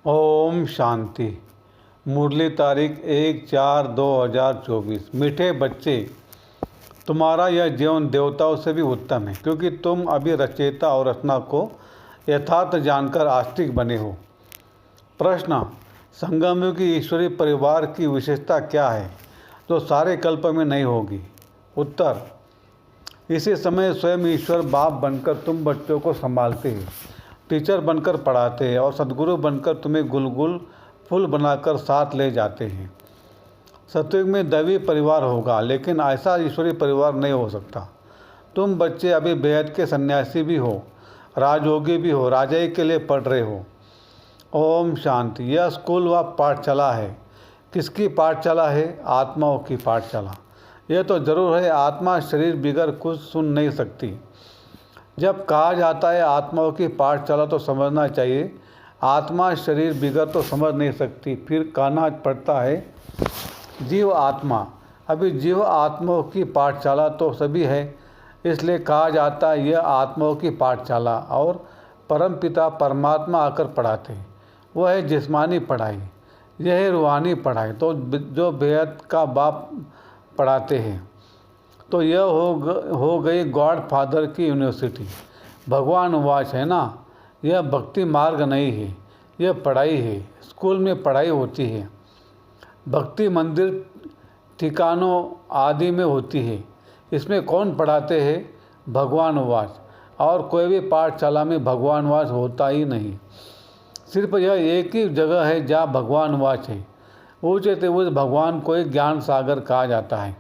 ओम शांति। मुरली तारीख 1/4/2024। मीठे बच्चे, तुम्हारा यह जीवन देवताओं से भी उत्तम है, क्योंकि तुम अभी रचयिता और रचना को यथार्थ जानकर आस्तिक बने हो। प्रश्न: संगमयुगी ईश्वरीय परिवार की विशेषता क्या है जो सारे कल्प में नहीं होगी? उत्तर: इसी समय स्वयं ईश्वर बाप बनकर तुम बच्चों को संभालते हैं, टीचर बनकर पढ़ाते हैं और सद्गुरु बनकर तुम्हें गुलगुल फूल बनाकर साथ ले जाते हैं। सतयुग में दैवी परिवार होगा, लेकिन ऐसा ईश्वरीय परिवार नहीं हो सकता। तुम बच्चे अभी बेहद के सन्यासी भी हो, राजयोगी भी हो, राजाई के लिए पढ़ रहे हो। ओम शांति। यह स्कूल व पाठशाला है। किसकी पाठशाला है? आत्माओं की पाठशाला। यह तो जरूर है, आत्मा शरीर बिगर कुछ सुन नहीं सकती। जब कहा जाता है आत्माओं की पाठशाला, तो समझना चाहिए आत्मा शरीर बिगर तो समझ नहीं सकती। फिर कहना पड़ता है जीव आत्मा। अभी जीव आत्माओं की पाठशाला तो सभी है, इसलिए कहा जाता है यह आत्माओं की पाठशाला। और परमपिता परमात्मा आकर पढ़ाते हैं, वह है जिस्मानी पढ़ाई, यह है रूहानी पढ़ाई। तो जो बेहद का बाप पढ़ाते हैं, तो यह हो गई गॉड फादर की यूनिवर्सिटी। भगवान वाच है ना, यह भक्ति मार्ग नहीं है, यह पढ़ाई है। स्कूल में पढ़ाई होती है, भक्ति मंदिर ठिकानों आदि में होती है। इसमें कौन पढ़ाते हैं? भगवान वाच। और कोई भी पाठशाला में भगवान वाच होता ही नहीं। सिर्फ यह एक ही जगह है जहाँ भगवान वाच है। ऊँचे ते उस भगवान को एक ज्ञान सागर कहा जाता है,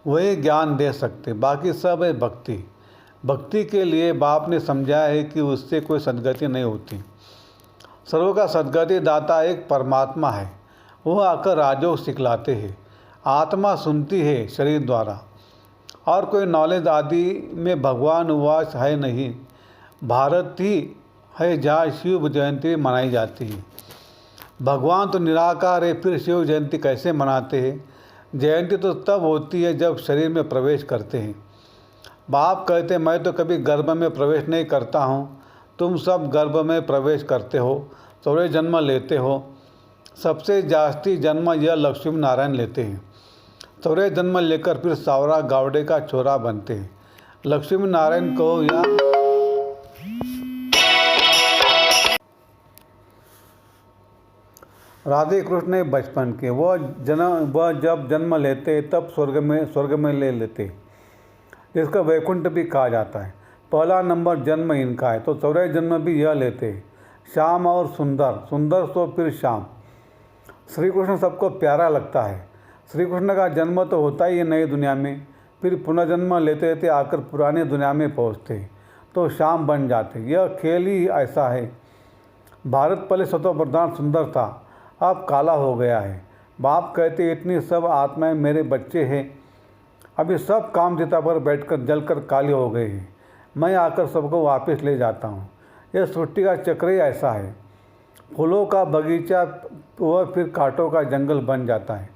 वही ज्ञान दे सकते, बाकी सब है भक्ति। भक्ति के लिए बाप ने समझाया है कि उससे कोई सद्गति नहीं होती। सर्व का सद्गति दाता एक परमात्मा है, वह आकर राजयोग सिखलाते हैं। आत्मा सुनती है शरीर द्वारा, और कोई नॉलेज आदि में भगवान उवास है नहीं। भारत ही है जहाँ शिव जयंती मनाई जाती है। भगवान तो निराकार है, फिर शिव जयंती कैसे मनाते हैं? जयंती तो तब होती है जब शरीर में प्रवेश करते हैं। बाप कहते हैं मैं तो कभी गर्भ में प्रवेश नहीं करता हूँ, तुम सब गर्भ में प्रवेश करते हो, 14 जन्म लेते हो। सबसे जास्ती जन्म यह लक्ष्मी नारायण लेते हैं। 14 जन्म लेकर फिर सावरा गावड़े का छोरा बनते हैं। लक्ष्मी नारायण कहो या राधे कृष्ण बचपन के, वह जब जन्म लेते तब स्वर्ग में ले लेते, जिसका वैकुंठ भी कहा जाता है। पहला नंबर जन्म इनका है, तो 14 जन्म भी यह लेते। श्याम और सुंदर तो फिर श्याम। श्री कृष्ण सबको प्यारा लगता है। श्री कृष्ण का जन्म तो होता ही नहीं दुनिया में, फिर पुनर्जन्म लेते थे, आकर पुरानी दुनिया में पहुँचते तो श्याम बन जाते। यह खेल ही ऐसा है। भारत पहले सतो प्रधान सुंदर था, अब काला हो गया है। बाप कहते इतनी सब आत्माएं मेरे बच्चे हैं, अभी सब काम चिता पर बैठकर जलकर काले हो गए हैं। मैं आकर सबको वापस ले जाता हूँ। यह सृष्टि का चक्र ही ऐसा है। फूलों का बगीचा वह फिर कांटों का जंगल बन जाता है।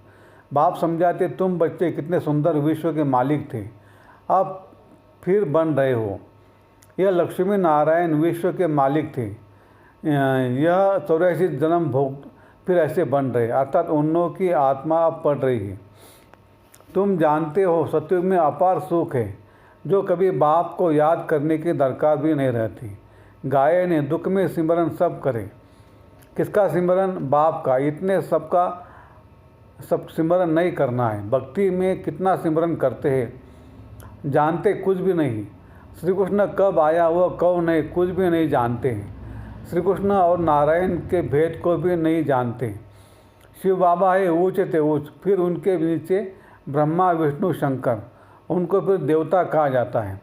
बाप समझाते तुम बच्चे कितने सुंदर विश्व के मालिक थे, अब फिर बन रहे हो। यह लक्ष्मी नारायण विश्व के मालिक थे। यह 84 जन्म भोग फिर ऐसे बन रहे, अर्थात उन्नों की आत्मा अब पढ़ रही है। तुम जानते हो सतयुग में अपार सुख है, जो कभी बाप को याद करने की दरकार भी नहीं रहती। गाये ने दुख में सिमरन सब करे। किसका सिमरन? बाप का। इतने सबका सब सिमरन नहीं करना है। भक्ति में कितना सिमरन करते हैं, जानते कुछ भी नहीं। श्री कृष्ण कब आया वह कौन है, कुछ भी नहीं जानते हैं। श्री कृष्ण और नारायण के भेद को भी नहीं जानते। शिव बाबा है ऊँच ते ऊँच, फिर उनके नीचे ब्रह्मा विष्णु शंकर, उनको फिर देवता कहा जाता है।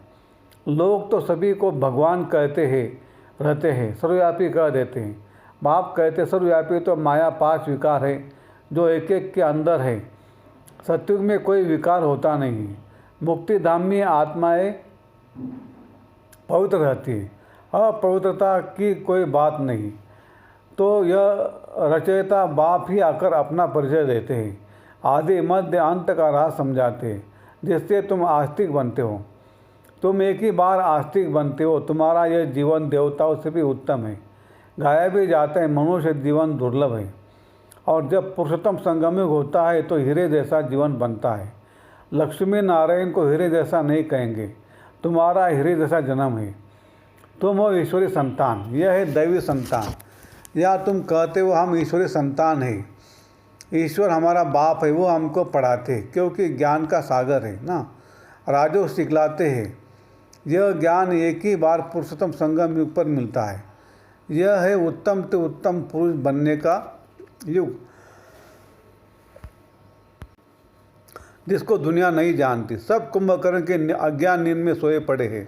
लोग तो सभी को भगवान कहते हैं, रहते हैं, सर्वव्यापी कह देते हैं। बाप कहते सर्वव्यापी तो माया 5 विकार है, जो एक एक के अंदर है। सतयुग में कोई विकार होता नहीं। मुक्ति धाम में आत्माएं पवित्र रहती है, अपवित्रता की कोई बात नहीं। तो यह रचयिता बाप ही आकर अपना परिचय देते हैं, आदि मध्य अंत का राह समझाते हैं, जिससे तुम आस्तिक बनते हो। तुम एक ही बार आस्तिक बनते हो। तुम्हारा यह जीवन देवताओं से भी उत्तम है, गाया भी जाता है, मनुष्य जीवन दुर्लभ है और जब पुरुषोत्तम संगमयुग होता है तो हीरे जैसा जीवन बनता है। लक्ष्मी नारायण को हीरे जैसा नहीं कहेंगे, तुम्हारा हीरे जैसा जन्म है। तुम हो ईश्वरी संतान, यह है दैवी संतान। या तुम कहते हो हम ईश्वरी संतान हैं, ईश्वर हमारा बाप है, वो हमको पढ़ाते क्योंकि ज्ञान का सागर है ना, राजो सिखलाते हैं। यह ज्ञान एक ही बार पुरुषोत्तम संगम युग पर मिलता है। यह है उत्तम से उत्तम पुरुष बनने का युग, जिसको दुनिया नहीं जानती। सब कुंभकर्ण के अज्ञान नींद में सोए पड़े हैं,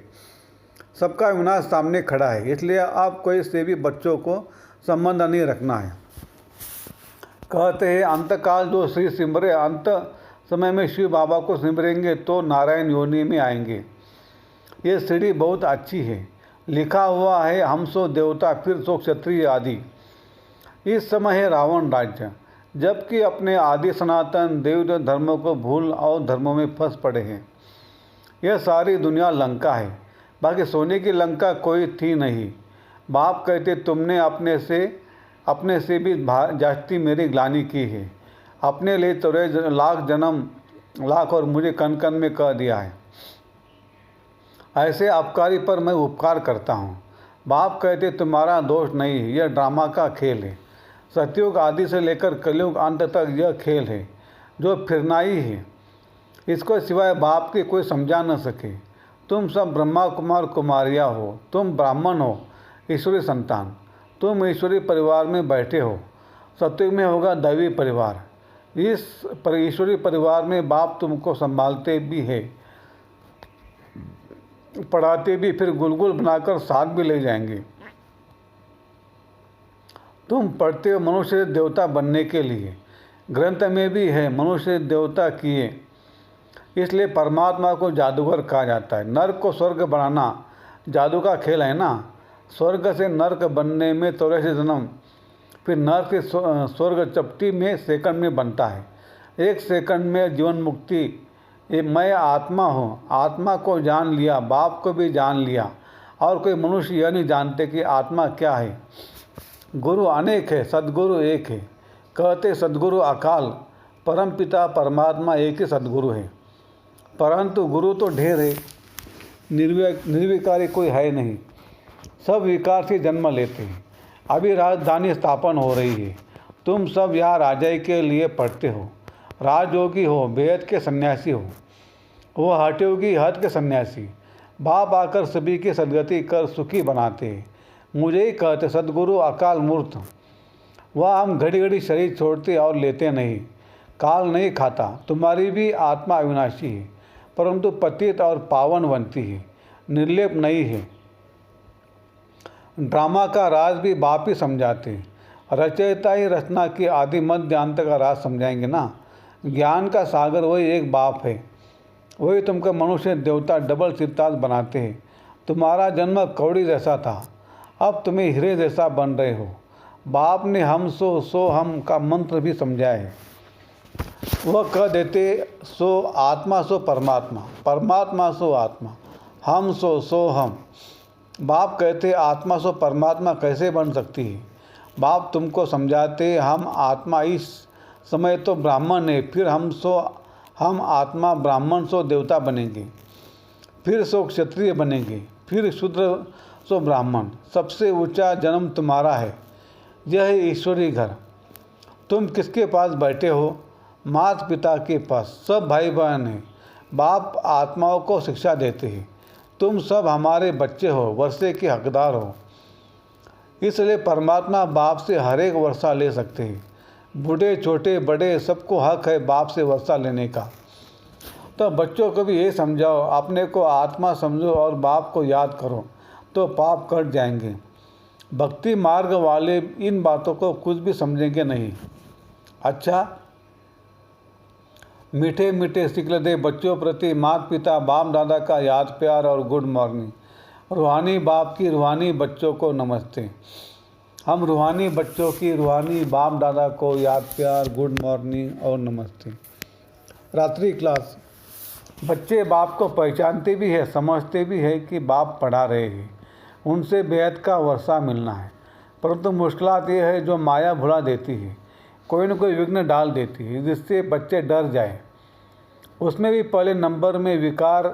सबका विनाश सामने खड़ा है, इसलिए आप कोई से भी बच्चों को संबंध नहीं रखना है। कहते हैं अंतकाल जो श्री सिमरे, अंत समय में शिव बाबा को सिमरेंगे तो नारायण योनि में आएंगे। ये सीढ़ी बहुत अच्छी है, लिखा हुआ है हम सो देवता फिर सो क्षत्रिय आदि। इस समय है रावण राज्य, जबकि अपने आदि सनातन देव धर्मों को भूल और धर्मों में फंस पड़े हैं। यह सारी दुनिया लंका है, बाकी सोने की लंका कोई थी नहीं। बाप कहते तुमने अपने से भी जास्ती मेरी ग्लानि की है, अपने लिए 84 लाख जन्म लाख और मुझे कन कन में कह दिया है। ऐसे अपकारी पर मैं उपकार करता हूँ। बाप कहते तुम्हारा दोष नहीं है, यह ड्रामा का खेल है। सतयुग आदि से लेकर कलयुग अंत तक यह खेल है जो फिरना ही है, इसको सिवाय बाप के कोई समझा न सके। तुम सब ब्रह्मा कुमार कुमारियाँ हो, तुम ब्राह्मण हो, ईश्वरी संतान, तुम ईश्वरी परिवार में बैठे हो। सतयुग में होगा दैवी परिवार। इस ईश्वरी परिवार में बाप तुमको संभालते भी है, पढ़ाते भी, फिर गुलगुल बनाकर साथ भी ले जाएंगे। तुम पढ़ते हो मनुष्य देवता बनने के लिए, ग्रंथ में भी है मनुष्य देवता किए, इसलिए परमात्मा को जादूगर कहा जाता है। नर्क को स्वर्ग बनाना जादू का खेल है ना। स्वर्ग से नर्क बनने में 84 जन्म, फिर नर्क से स्वर्ग चपटी में सेकंड में बनता है। 1 सेकंड में जीवन मुक्ति। ये मैं आत्मा हूँ, आत्मा को जान लिया, बाप को भी जान लिया, और कोई मनुष्य यह नहीं जानते कि आत्मा क्या है। गुरु अनेक है, सद्गुरु एक है। कहते सद्गुरु अकाल, परम पिता परमात्मा एक ही सद्गुरु है, परंतु गुरु तो ढेर है, निर्विकारी कोई है नहीं। सब विकार से जन्म लेते हैं। अभी राजधानी स्थापन हो रही है, तुम सब यहाँ राजाई के लिए पढ़ते हो। राजयोगी हो, बेहद के सन्यासी हो, वो हठयोगी हठ के सन्यासी। बाप आकर सभी की सदगति कर सुखी बनाते हैं। मुझे ही कहते सद्गुरु अकाल मूर्त। वह हम घड़ी घड़ी शरीर छोड़ते और लेते नहीं, काल नहीं खाता। तुम्हारी भी आत्मा अविनाशी है, परंतु पतित और पावन बनती है, निर्लेप नहीं है। ड्रामा का राज भी बाप ही समझाते हैं, रचयिता ही रचना की आदि मध्य अंत का राज समझाएंगे ना। ज्ञान का सागर वही एक बाप है, वही तुमको मनुष्य देवता डबल सिद्धांत बनाते हैं। तुम्हारा जन्म कौड़ी जैसा था, अब तुम्हें हीरे जैसा बन रहे हो। बाप ने हम सो हम का मंत्र भी समझाया है। वह कह देते सो आत्मा सो परमात्मा, परमात्मा सो आत्मा, हम सो हम। बाप कहते आत्मा सो परमात्मा कैसे बन सकती है। बाप तुमको समझाते हम आत्मा इस समय तो ब्राह्मण है, फिर हम आत्मा ब्राह्मण सो देवता बनेंगे, फिर सो क्षत्रिय बनेंगे, फिर शूद्र सो ब्राह्मण। सबसे ऊंचा जन्म तुम्हारा है, यह है ईश्वरी घर। तुम किसके पास बैठे हो? माता पिता के पास। सब भाई बहन हैं। बाप आत्माओं को शिक्षा देते हैं। तुम सब हमारे बच्चे हो, वर्षे के हकदार हो, इसलिए परमात्मा बाप से हर एक वर्षा ले सकते हैं। बूढ़े छोटे बड़े सबको हक है बाप से वर्षा लेने का। तो बच्चों को भी ये समझाओ, अपने को आत्मा समझो और बाप को याद करो तो पाप कट जाएंगे। भक्ति मार्ग वाले इन बातों को कुछ भी समझेंगे नहीं। अच्छा, मीठे मीठे सिकल दे बच्चों प्रति माता पिता बाप दादा का याद प्यार और गुड मॉर्निंग। रूहानी बाप की रूहानी बच्चों को नमस्ते। हम रूहानी बच्चों की रूहानी बाप दादा को याद प्यार गुड मॉर्निंग और नमस्ते। रात्रि क्लास। बच्चे बाप को पहचानते भी है, समझते भी है कि बाप पढ़ा रहे हैं, उनसे बेहद का वर्षा मिलना है। परंतु मुश्किलात ये है जो माया भुला देती है, कोई न कोई विघ्न डाल देती है जिससे बच्चे डर जाए। उसमें भी पहले नंबर में विकार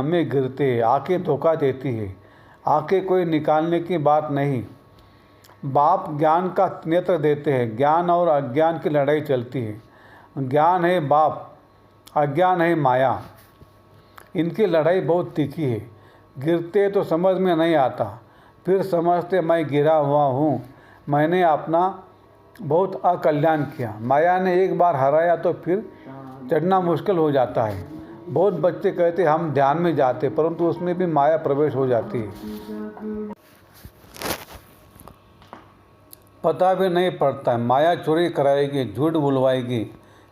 में गिरते, आंखें धोखा देती है। आंखें कोई निकालने की बात नहीं। बाप ज्ञान का नेत्र देते हैं, ज्ञान और अज्ञान की लड़ाई चलती है। ज्ञान है बाप, अज्ञान है माया। इनकी लड़ाई बहुत तीखी है। गिरते तो समझ में नहीं आता, फिर समझते मैं गिरा हुआ हूँ, मैंने अपना बहुत अकल्याण किया। माया ने एक बार हराया तो फिर चढ़ना मुश्किल हो जाता है। बहुत बच्चे कहते हम ध्यान में जाते, परंतु उसमें भी माया प्रवेश हो जाती है। पता भी नहीं पड़ता है। माया चोरी कराएगी, झूठ बुलवाएगी।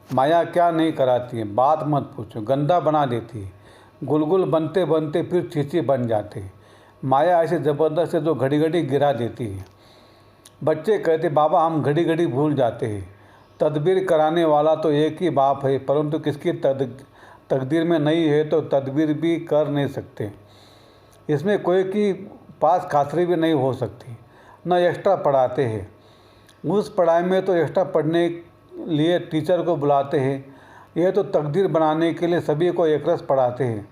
माया क्या नहीं कराती है, बात मत पूछो। गंदा बना देती है, गुलगुल बनते बनते फिर चीची बन जाते हैं। माया ऐसे ज़बरदस्त है जो घड़ी घड़ी गिरा देती है। बच्चे कहते बाबा हम घड़ी घड़ी भूल जाते हैं। तदबीर कराने वाला तो एक ही बाप है, परंतु किसकी तकदीर में नहीं है तो तदबीर भी कर नहीं सकते। इसमें कोई की पास खातरी भी नहीं हो सकती। न एक्स्ट्रा पढ़ाते हैं। उस पढ़ाई में तो एक्स्ट्रा पढ़ने लिए टीचर को बुलाते हैं। यह तो तकदीर बनाने के लिए सभी को एक रस पढ़ाते हैं।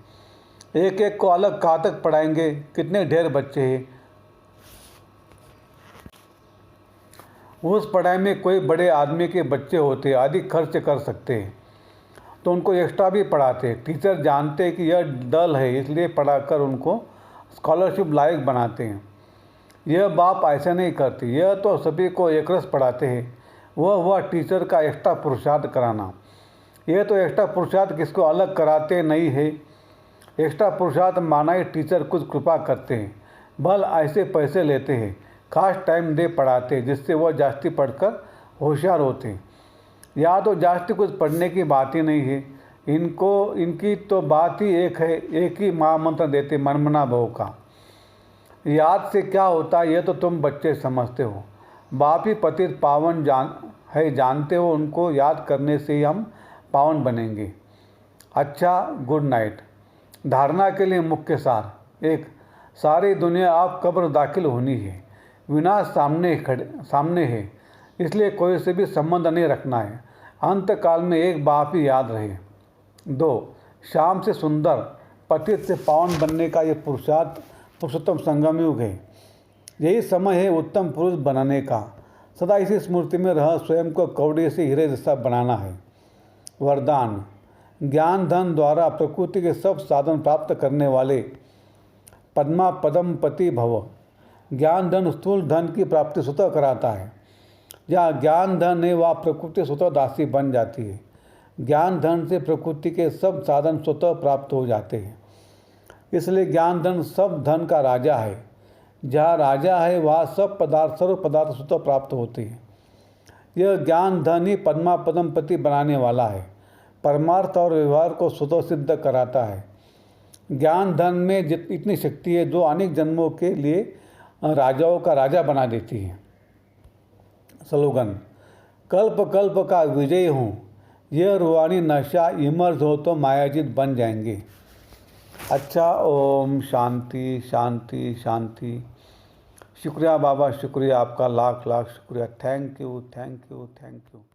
एक एक को अलग कहाँ तक पढ़ाएंगे, कितने ढेर बच्चे हैं। उस पढ़ाई में कोई बड़े आदमी के बच्चे होते, अधिक खर्च कर सकते हैं तो उनको एक्स्ट्रा भी पढ़ाते हैं। टीचर जानते हैं कि यह डल है, इसलिए पढ़ाकर उनको स्कॉलरशिप लायक बनाते हैं। यह बाप ऐसा नहीं करते। यह तो सभी को एक रस पढ़ाते हैं। वह टीचर का एक्स्ट्रा पुरुषार्थ कराना। यह तो एक्स्ट्रा पुरुषार्थ किसको अलग कराते नहीं है। एक्स्ट्रा पुरुषार्थ माना ही टीचर कुछ कृपा करते हैं, भल ऐसे पैसे लेते हैं, खास टाइम दे पढ़ाते हैं जिससे वह जास्ती पढ़कर होशियार होते हैं। या तो जास्ती कुछ पढ़ने की बात ही नहीं है। इनकी तो बात ही एक है, एक ही महामंत्र देते मनमना भव का। याद से क्या होता है यह तो तुम बच्चे समझते हो। बाप ही पतित पावन जानते हो। उनको याद करने से ही हम पावन बनेंगे। अच्छा, गुड नाइट। धारणा के लिए मुख्य सार। 1, सारी दुनिया आप कब्र दाखिल होनी है। विनाश सामने है, इसलिए कोई से भी संबंध नहीं रखना है। अंत काल में एक बाप ही याद रहे। 2, शाम से सुंदर, पतित से पावन बनने का ये पुरुषोत्तम संगम युग है। यही समय है उत्तम पुरुष बनाने का। सदा इसी स्मृति में रह स्वयं को कौड़ी से हीरे जैसा बनाना है। वरदान। ज्ञान धन द्वारा प्रकृति के सब साधन प्राप्त करने वाले पद्मा पदम पति भव। ज्ञान धन स्थूल धन की प्राप्ति स्वतः कराता है। जहाँ ज्ञान धन है वहाँ प्रकृति स्वतः दासी बन जाती है। ज्ञान धन से प्रकृति के सब साधन स्वतः प्राप्त हो जाते हैं। इसलिए ज्ञान धन सब धन का राजा है। जहाँ राजा है वहाँ सर्व पदार्थ स्वतः प्राप्त होते हैं। यह ज्ञान धन ही पद्मा पदम पति बनाने वाला है। परमार्थ और व्यवहार को स्वतः सिद्ध कराता है। ज्ञान धन में इतनी शक्ति है जो अनेक जन्मों के लिए राजाओं का राजा बना देती है। स्लोगन। कल्प कल्प का विजय हूँ। यह रूहानी नशा इमर्ज हो तो मायाजीत बन जाएंगे। अच्छा, ओम शांति शांति शांति। शुक्रिया बाबा, शुक्रिया आपका, लाख लाख शुक्रिया। Thank you thank you thank you.